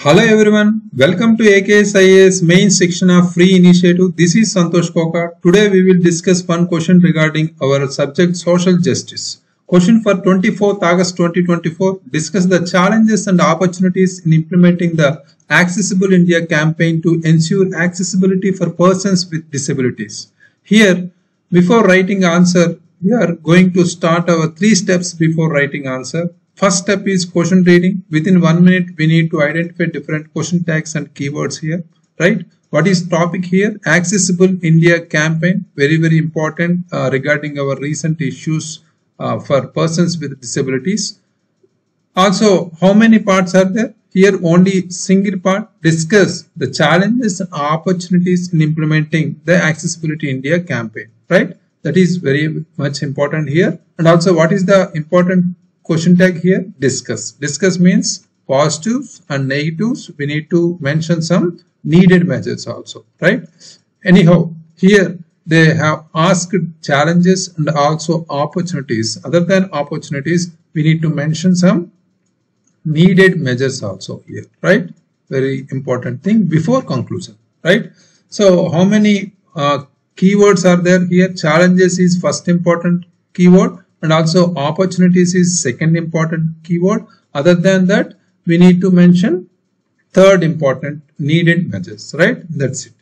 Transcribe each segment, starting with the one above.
Hello everyone, welcome to AKSIA's main Shikshna free initiative. This is Santosh Koka. Today we will discuss one question regarding our subject social justice. Question for 24th August 2024. Discuss the challenges and opportunities in implementing the Accessible India campaign to ensure accessibility for persons with disabilities. Here, before writing answer, we are going to start our 3 steps before writing answer. First step is question reading. Within 1 minute, we need to identify different question tags and keywords here, right? What is topic here? Accessible India campaign, very important regarding our recent issues for persons with disabilities. Also, how many parts are there? Here only single part. Discuss the challenges and opportunities in implementing the Accessibility India campaign, right? That is very much important here. And also, what is the important question tag here? Discuss. Discuss means positives and negatives. We need to mention some needed measures also, right? Anyhow, here they have asked challenges and also opportunities. Other than opportunities, we need to mention some needed measures also here, right? Very important thing before conclusion, right? So how many keywords are there here? Challenges is first important keyword, and also opportunities is second important keyword. Other than that, we need to mention third important needed measures, right? That's it,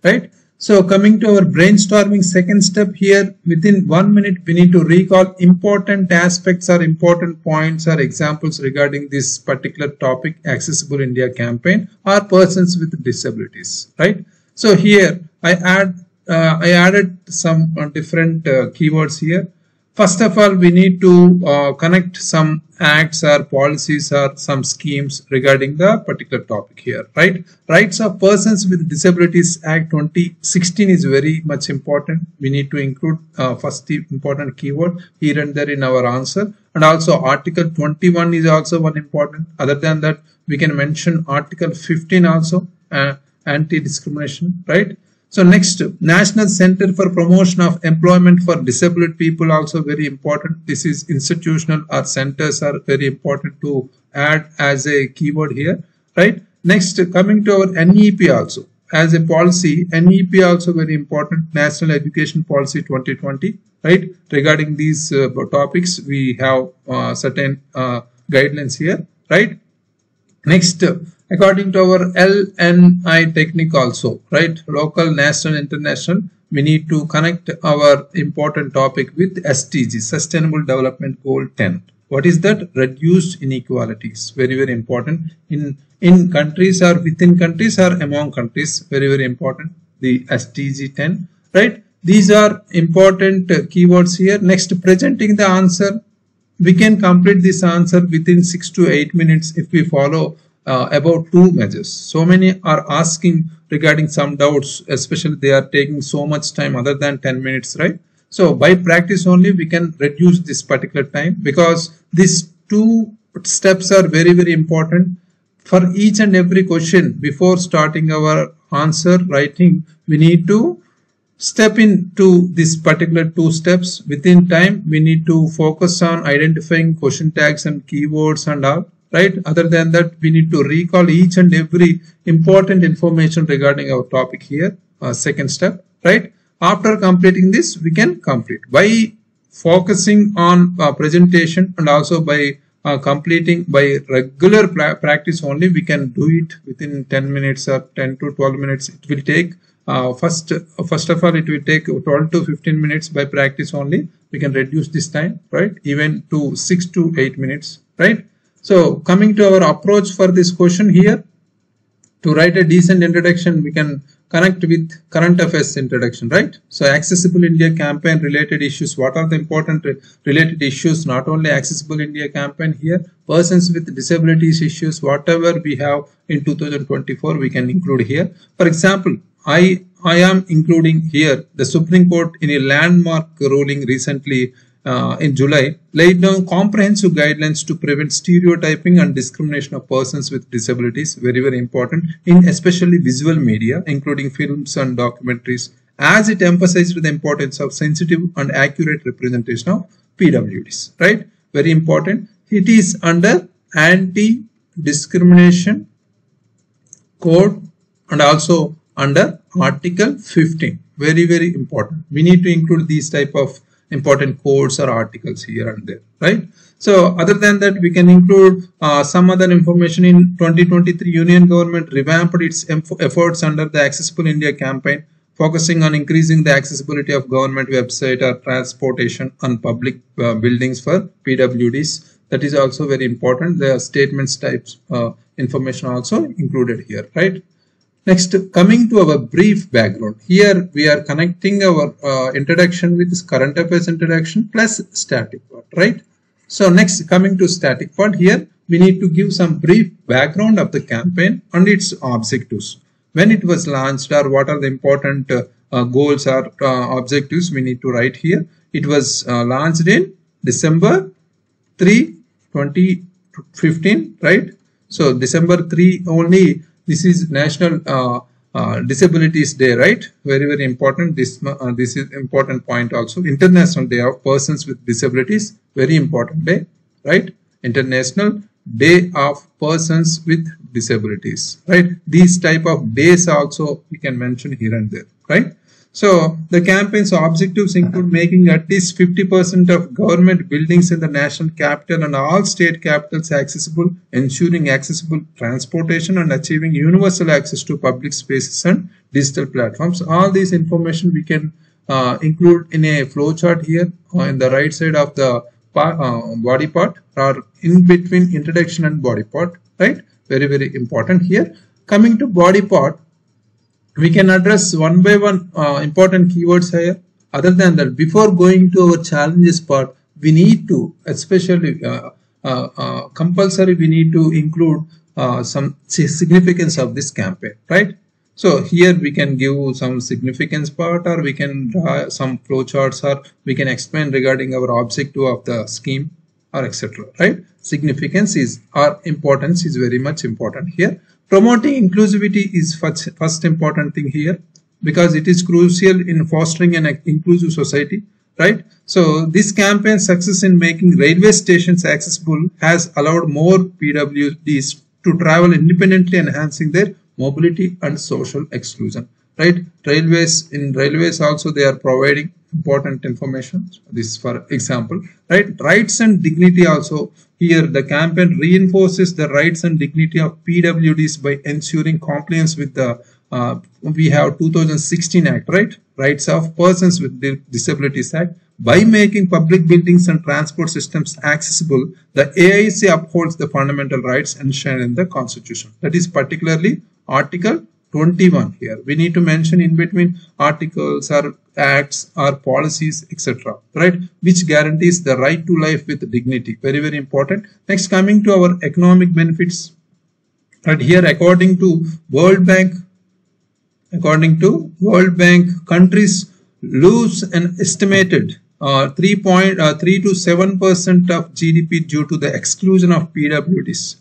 right? So coming to our brainstorming second step here, within 1 minute, we need to recall important aspects or important points or examples regarding this particular topic, Accessible India campaign or persons with disabilities, right? So here I added some different keywords here. First of all, we need to connect some acts or policies or some schemes regarding the particular topic here, right? Rights of Persons with Disabilities Act 2016 is very much important. We need to include first important keyword here and there in our answer. And also Article 21 is also one important. Other than that, we can mention Article 15 also, anti-discrimination, right? So next, National Center for Promotion of Employment for Disabled People also very important. This is institutional or centers are very important to add as a keyword here, right? Next, coming to our NEP also. As a policy, NEP also very important. National Education Policy 2020, right? Regarding these topics, we have certain guidelines here, right? Next, according to our LNI technique also, right? Local, national, international, we need to connect our important topic with SDG, Sustainable Development Goal 10. What is that? Reduced inequalities. Very important. In countries or within countries or among countries, very important. The SDG 10, right? These are important keywords here. Next, presenting the answer. We can complete this answer within 6 to 8 minutes if we follow about 2 measures. So many are asking regarding some doubts, especially they are taking so much time other than 10 minutes, right? So by practice only we can reduce this particular time, because these 2 steps are very important. For each and every question, before starting our answer writing, we need to step into this particular 2 steps. Within time, we need to focus on identifying question tags and keywords and all, right? Other than that, we need to recall each and every important information regarding our topic here. Second step, right? After completing this, we can complete by focusing on presentation, and also by completing by regular practice only. We can do it within 10 minutes or 10 to 12 minutes. It will take first of all, it will take 12 to 15 minutes. By practice only, we can reduce this time, right? Even to 6 to 8 minutes, right? So coming to our approach for this question here, to write a decent introduction, we can connect with current affairs introduction, right? So Accessible India campaign related issues. What are the important related issues? Not only Accessible India campaign here, persons with disabilities issues, whatever we have in 2024, we can include here. For example, I am including here the Supreme Court in a landmark ruling recently in July laid down comprehensive guidelines to prevent stereotyping and discrimination of persons with disabilities. Very important in especially visual media, including films and documentaries, as it emphasized the importance of sensitive and accurate representation of PWDs, right? Very important. It is under anti-discrimination code and also under Article 15. Very, very important. We need to include these type of important codes or articles here and there, right? So other than that, we can include some other information. In 2023, Union government revamped its efforts under the Accessible India campaign, focusing on increasing the accessibility of government website or transportation and public buildings for PWDs. That is also very important. The statements types information also included here, right? Next, coming to our brief background. Here we are connecting our introduction with this current affairs introduction plus static part, right? So next, coming to static part, here we need to give some brief background of the campaign and its objectives. When it was launched, or what are the important goals or objectives we need to write here. It was launched in December 3, 2015, right? So December 3 only. This is National Disabilities Day, right? Very, very important. This is important point also. International Day of Persons with Disabilities. Very important day, right? International Day of Persons with Disabilities, right? These type of days also we can mention here and there, right? So the campaign's objectives include making at least 50% of government buildings in the national capital and all state capitals accessible, ensuring accessible transportation and achieving universal access to public spaces and digital platforms. All these information we can include in a flow chart here in the right side of the body part, or in between introduction and body part, right? Very, very important here. Coming to body part, we can address one by one important keywords here. Other than that, before going to our challenges part, we need to, especially compulsory, we need to include some significance of this campaign, right? So here we can give some significance part, or we can draw some flowcharts, or we can explain regarding our objective of the scheme, or etc. Right? Significance is, or importance is very much important here. Promoting inclusivity is first important thing here, because it is crucial in fostering an inclusive society, right? So this campaign's success in making railway stations accessible has allowed more PWDs to travel independently, enhancing their mobility and social exclusion, right? Railways also, they are providing important information. This is for example, right? Rights and dignity also. Here the campaign reinforces the rights and dignity of PWDs by ensuring compliance with the we have 2016 Act, right? Rights of Persons with Disabilities Act. By making public buildings and transport systems accessible, the AIC upholds the fundamental rights enshrined in the Constitution. That is particularly Article 21 here. We need to mention in between articles or acts or policies, etc., right, which guarantees the right to life with dignity. Very, very important. Next, coming to our economic benefits, right? Here, according to World Bank, countries lose an estimated 3 to 7% of GDP due to the exclusion of PWDs.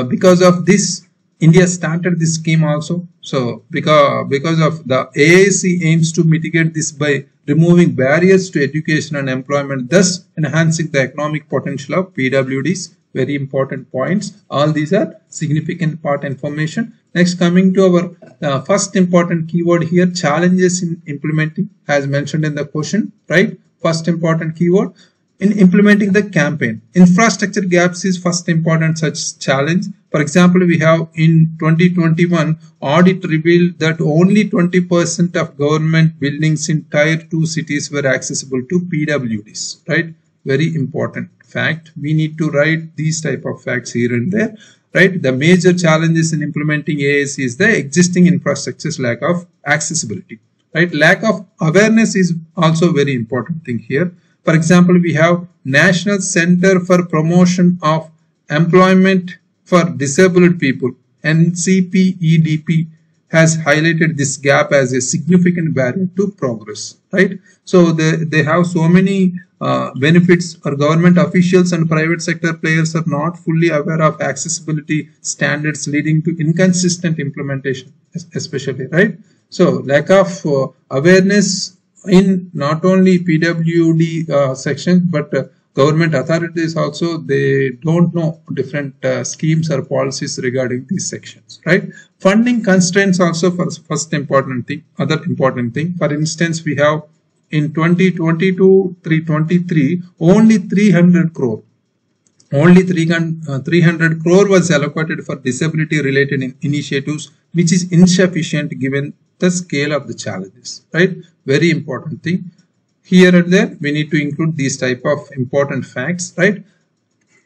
Because of this, India started this scheme also. So because of the AIC aims to mitigate this by removing barriers to education and employment, thus enhancing the economic potential of PWDs. Very important points. All these are significant part information. Next, coming to our first important keyword here, challenges in implementing, as mentioned in the question, right? First important keyword in implementing the campaign. Infrastructure gaps is first important such challenge. For example, we have in 2021 audit revealed that only 20% of government buildings in Tier 2 cities were accessible to PWDs, right? Very important fact. We need to write these type of facts here and there, right? The major challenges in implementing AIC is the existing infrastructure's lack of accessibility, right? Lack of awareness is also very important thing here. For example, we have National Center for Promotion of Employment for Disabled People, NCPEDP, has highlighted this gap as a significant barrier to progress, right? So they have so many benefits. Or government officials and private sector players are not fully aware of accessibility standards, leading to inconsistent implementation, especially, right? So lack of awareness in not only PWD section, but government authorities also, they don't know different schemes or policies regarding these sections, right? Funding constraints also for first important thing. Other important thing, for instance, we have in 2022-323 only 300 crore. Only 300 crore was allocated for disability related initiatives, which is insufficient given the scale of the challenges, right? Very important thing. Here and there, we need to include these type of important facts, right?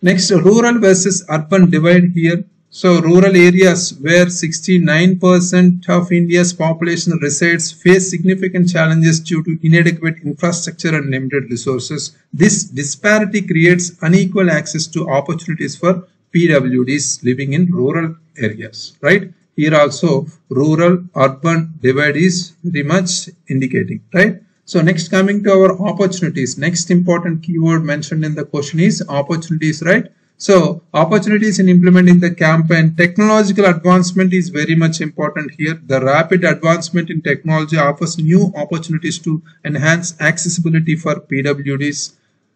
Next, rural versus urban divide here. So, rural areas where 69% of India's population resides face significant challenges due to inadequate infrastructure and limited resources. This disparity creates unequal access to opportunities for PWDs living in rural areas, right? Here also, rural-urban divide is very much indicating, right? So next, coming to our opportunities, next important keyword mentioned in the question is opportunities, right? So opportunities in implementing the campaign, technological advancement is very much important here. The rapid advancement in technology offers new opportunities to enhance accessibility for PWDs.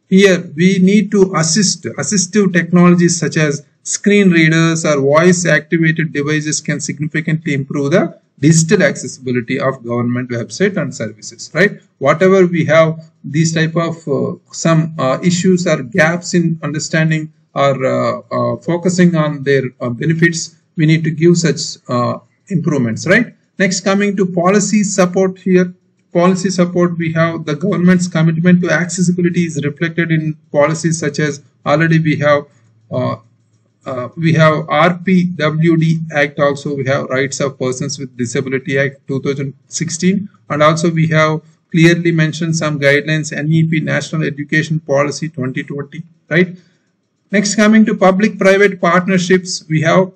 Here we need to assistive technologies such as screen readers or voice activated devices can significantly improve the digital accessibility of government website and services, right? Whatever we have these type of some issues or gaps in understanding or focusing on their benefits, we need to give such improvements, right? Next, coming to policy support here. Policy support, we have the government's commitment to accessibility is reflected in policies such as already we have RPWD Act, also we have Rights of Persons with Disability Act 2016, and also we have clearly mentioned some guidelines, NEP National Education Policy 2020, right? Next, coming to public-private partnerships, we have,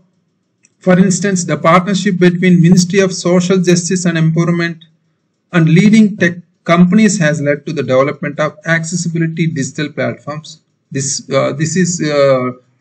for instance, the partnership between Ministry of Social Justice and Empowerment and leading tech companies has led to the development of accessibility digital platforms. This is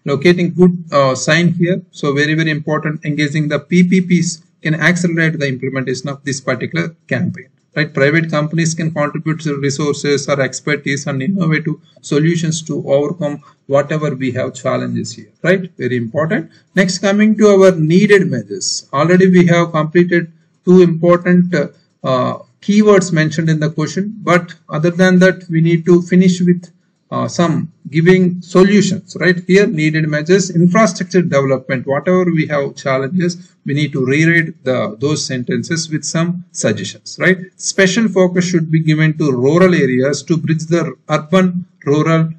locating good sign here. So very, very important. Engaging the PPPs can accelerate the implementation of this particular campaign, right? Private companies can contribute to resources or expertise and innovative solutions to overcome whatever we have challenges here, right? Very important. Next, coming to our needed measures. Already we have completed two important keywords mentioned in the question, but other than that, we need to finish with some giving solutions, right? Here, needed measures, infrastructure development, whatever we have challenges, we need to rewrite those sentences with some suggestions, right? Special focus should be given to rural areas to bridge the urban-rural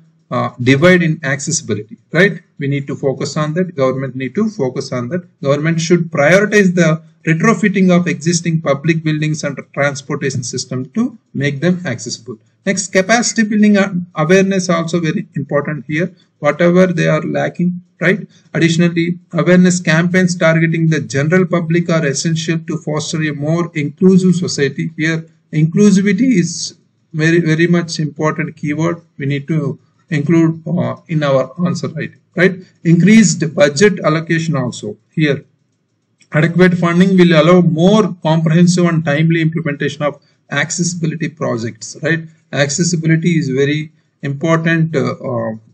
divide in accessibility, right? We need to focus on that. Government need to focus on that. Government should prioritize the retrofitting of existing public buildings and transportation system to make them accessible. Next, capacity building and awareness also very important here. Whatever they are lacking, right? Additionally, awareness campaigns targeting the general public are essential to foster a more inclusive society. Here, inclusivity is very, very much important keyword. We need to include in our answer writing, right? Increased budget allocation also here. Adequate funding will allow more comprehensive and timely implementation of accessibility projects, right? Accessibility is very important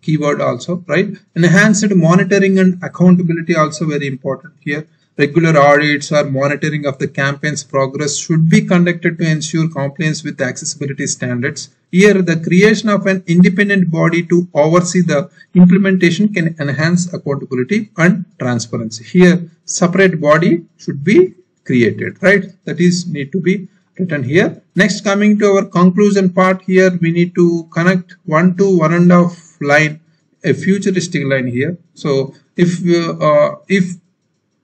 keyword also, right? Enhanced monitoring and accountability also very important here. Regular audits or monitoring of the campaign's progress should be conducted to ensure compliance with accessibility standards. Here, the creation of an independent body to oversee the implementation can enhance accountability and transparency. Here, separate body should be created, right? That is need to be written here. Next, coming to our conclusion part here, we need to connect 1 to 1.5 line, a futuristic line here. So, if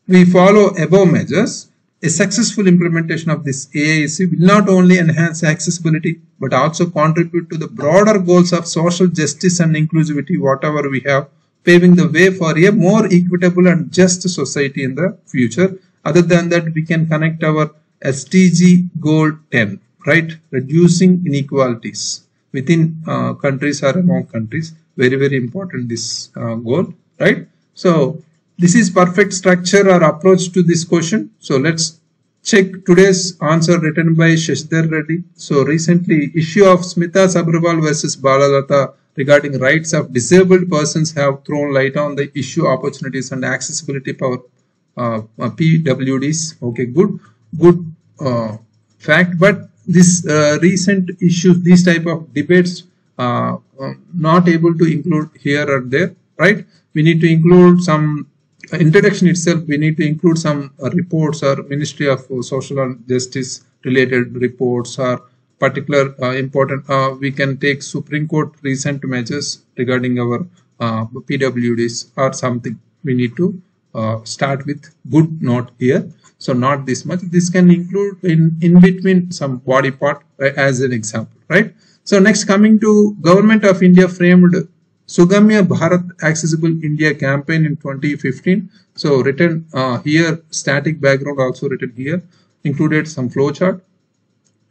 we follow above measures, a successful implementation of this AIC will not only enhance accessibility but also contribute to the broader goals of social justice and inclusivity, whatever we have, paving the way for a more equitable and just society in the future. Other than that, we can connect our SDG goal 10, right? Reducing inequalities within countries or among countries. Very, very important this goal, right? So, this is perfect structure or approach to this question. So let's check today's answer written by Shikshna Reddy. So recently, issue of Smita Sabharwal versus Balalata regarding rights of disabled persons have thrown light on the issue opportunities and accessibility for PWDs. Okay, good fact. But this recent issues, these type of debates, not able to include here or there, right? We need to include some introduction itself. We need to include some reports or Ministry of Social and Justice related reports or particular important. We can take Supreme Court recent measures regarding our PWDs or something. We need to start with good note here. So not this much. This can include in between some body part, right, as an example, right? So next, coming to Government of India framed Sugamya Bharat Accessible India campaign in 2015. So written here, static background also written here, included some flowchart.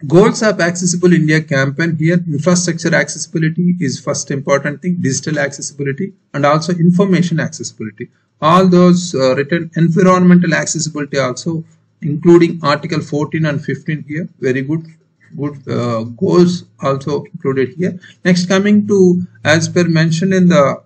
Goals of Accessible India campaign here, infrastructure accessibility is first important thing, digital accessibility and also information accessibility. All those written, environmental accessibility also, including Article 14 and 15 here, very good goals also included here. Next, coming to, as per mentioned in the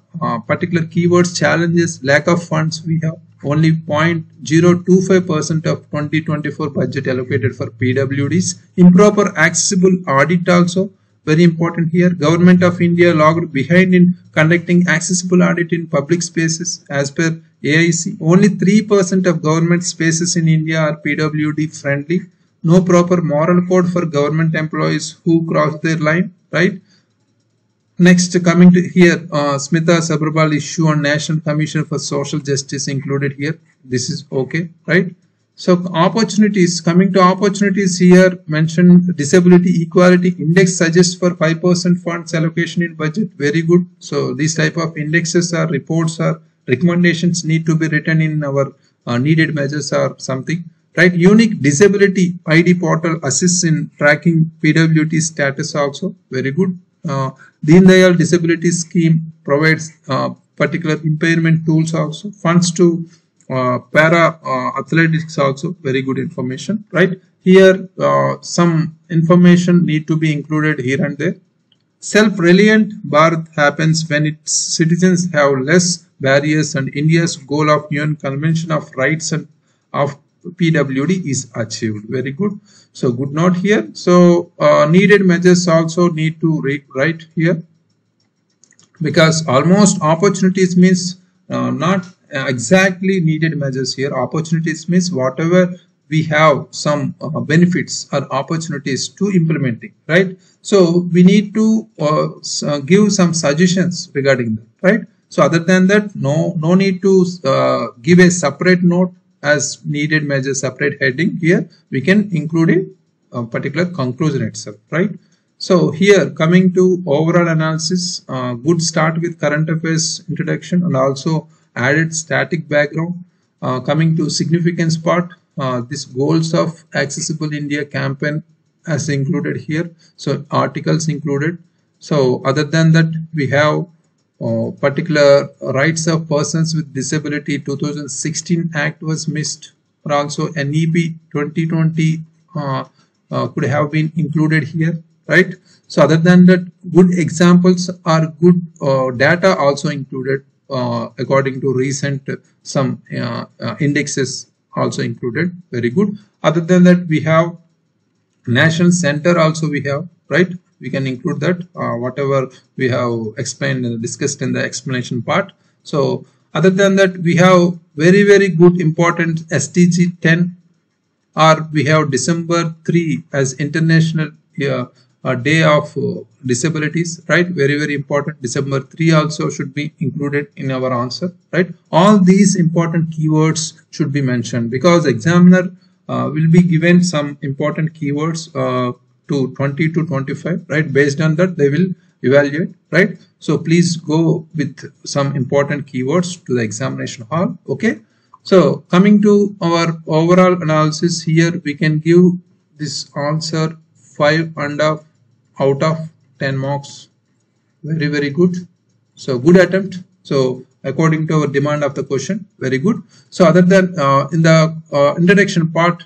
particular keywords, challenges, lack of funds, we have only 0.025% of 2024 budget allocated for PWDs. Improper accessible audit also, very important here. Government of India logged behind in conducting accessible audit in public spaces. As per AIC, only 3% of government spaces in India are PWD friendly. No proper moral code for government employees who cross their line, right? Next, coming to here, Smita Sabharwal issue on National Commission for Social Justice included here. This is okay, right? So opportunities, coming to opportunities here, mentioned disability equality index suggests for 5% funds allocation in budget. Very good. So these type of indexes or reports or recommendations need to be written in our needed measures or something, right? Unique disability ID portal assists in tracking PWD status also. Very good. Deen Dayal Disability Scheme provides particular impairment tools also. Funds to para athletics also, very good information, right? Here some information need to be included here and there. Self-reliant Bharat happens when its citizens have less barriers and India's goal of UN Convention of Rights and of PWD is achieved. Very good. So good note here. So needed measures also need to write here, because almost opportunities means not exactly needed measures here. Opportunities means whatever we have some benefits or opportunities to implementing, right? So we need to give some suggestions regarding that, right? So other than that, no need to give a separate note as needed measures separate heading. Here we can include a particular conclusion itself, right? So here coming to overall analysis, good start with current affairs introduction and also added static background. Coming to significance part, this goals of Accessible India campaign as included here. So articles included. So other than that, we have particular rights of persons with disability 2016 Act was missed, or also NEP 2020 could have been included here, right? So other than that, good examples are good data also included according to recent some indexes also included. Very good. Other than that, we have National Center also we have, right? We can include that whatever we have explained and discussed in the explanation part. So other than that, we have very good important SDG 10, or we have December 3 as International Day of Disabilities, right? Very important. December 3 also should be included in our answer, right? All these important keywords should be mentioned, because examiner will be given some important keywords to 20 to 25, right? Based on that, they will evaluate, right? So please go with some important keywords to the examination hall. Okay. So coming to our overall analysis here, we can give this answer 5.5 out of 10 marks. Very good. So good attempt. So according to our demand of the question, very good. So other than in the introduction part,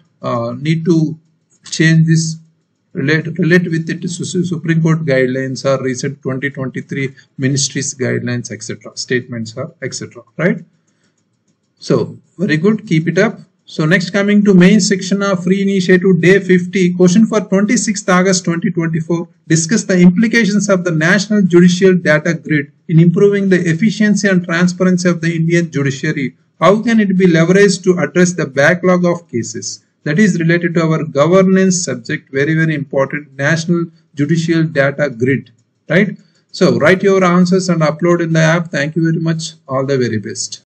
need to change this relate with it to Supreme Court guidelines or recent 2023 ministries guidelines, etc. statements or etc. Right? So very good, keep it up. So next, coming to main section of free initiative day 50, question for 26th August 2024, discuss the implications of the National Judicial Data Grid in improving the efficiency and transparency of the Indian judiciary. How can it be leveraged to address the backlog of cases? That is related to our governance subject, very important, National Judicial Data Grid, right? So write your answers and upload in the app. Thank you very much. All the very best.